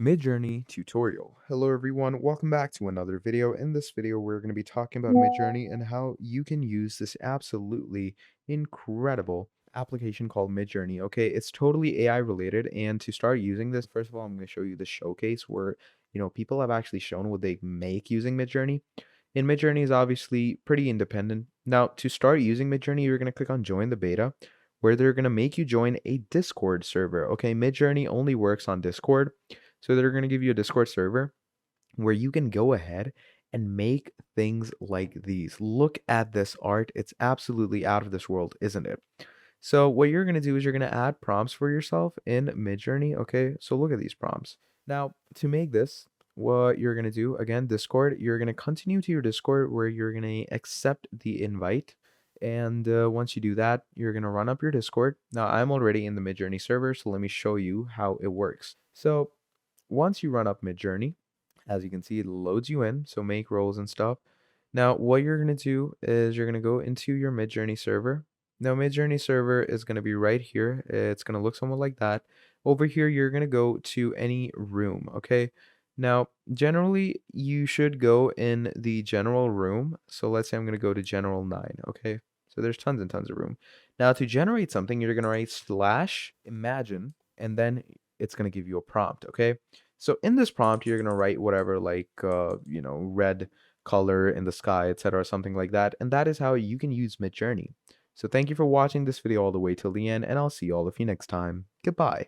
Midjourney tutorial. Hello everyone, welcome back to another video. In this video, we're going to be talking about Midjourney and how you can use this absolutely incredible application called Midjourney. Okay, it's totally AI related, and to start using this, first of all, I'm going to show you the showcase where people have actually shown what they make using Midjourney. And Midjourney is obviously pretty independent. Now, to start using Midjourney, you're going to click on join the beta, where they're going to make you join a Discord server. Okay, Midjourney only works on Discord. So they're going to give you a Discord server where you can go ahead and make things like these. Look at this art. It's absolutely out of this world, isn't it? So what you're going to do is you're going to add prompts for yourself in Midjourney. Okay, so look at these prompts. Now, to make this, what you're going to do, again, Discord, you're going to continue to your Discord where you're going to accept the invite. And once you do that, you're going to run up your Discord. Now, I'm already in the Midjourney server, so let me show you how it works. So once you run up Midjourney, as you can see, it loads you in, so make roles and stuff. Now, what you're going to do is you're going to go into your Midjourney server. Now, Midjourney server is going to be right here. It's going to look somewhat like that. Over here, you're going to go to any room, okay? Now, generally, you should go in the general room. So let's say I'm going to go to general 9, okay? So there's tons and tons of room. Now, to generate something, you're going to write slash imagine, and then it's going to give you a prompt, okay? So in this prompt, you're going to write whatever, like, red color in the sky, etc., something like that. And that is how you can use Midjourney. So thank you for watching this video all the way till the end, and I'll see all of you next time. Goodbye.